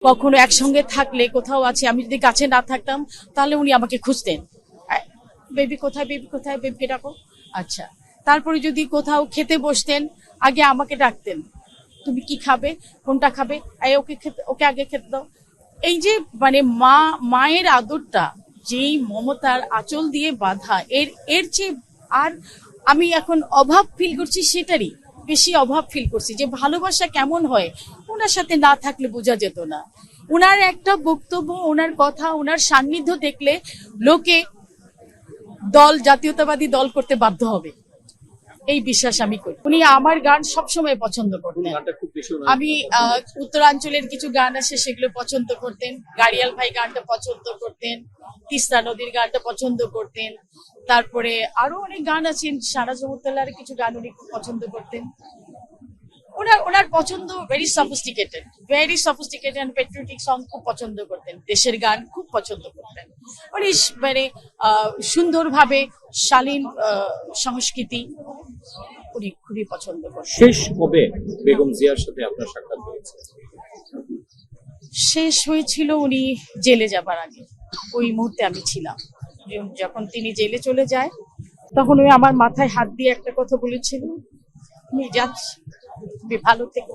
কখনো একসঙ্গে থাকলে কোথাও আছে, আমি যদি কাছে না থাকতাম তাহলে উনি আমাকে খুঁজতেন, বেবি কোথায়, বেবি কোথায়, বেবিকে ডাকো। আচ্ছা, তারপরে যদি কোথাও খেতে বসতেন, আগে আমাকে ডাকতেন, তুমি কি খাবে, কোনটা খাবে, ওকে খেতে, ওকে আগে খেতে দাও। এই যে মানে মায়ের আদরটা, যেই মমতার আঁচল দিয়ে বাঁধা, এর এর চেয়ে আর আমি এখন অভাব ফিল করছি, সেটারই বেশি অভাব ফিল করছি। যে ভালোবাসা কেমন হয়, ওনার সাথে না থাকলে বোঝা যেত না। ওনার একটা বক্তব্য, ওনার কথা, ওনার সান্নিধ্য দেখলে লোকে জাতীয়তাবাদী দল করতে বাধ্য হবে, এই বিশ্বাস আমি করি। উনি আমার গান সবসময় পছন্দ করতেন। আমি উত্তরাঞ্চলের কিছু গান আছে, সেগুলো পছন্দ করতেন। গাড়িয়াল ভাই গানটা পছন্দ করতেন, তিস্তা নদীর গানটা পছন্দ করতেন। তারপরে আরো অনেক গান আছেন, সারা জগত্তালার কিছু গান উনি খুব পছন্দ করতেন। ওনার পছন্দ ভেরি সফিস্টিকেটেড পেট্রিয়টিক সং খুব পছন্দ করতেন, দেশের গান খুব পছন্দ করতেন। উনি মানে সুন্দরভাবে শালীন সংস্কৃতি উনি খুবই পছন্দ করতেন। শেষ কবে বেগম জিয়ার সাথে আপনার সাক্ষাৎ হয়েছে? শেষ হয়েছিল উনি জেলে যাবার আগে, ওই মুহূর্তে আমি ছিলাম। যখন তিনি জেলে চলে যায়, তখন ওই আমার মাথায় হাত দিয়ে একটা কথা বলেছিল, তুমি যাচ্ছি, তুমি ভালো থেকো।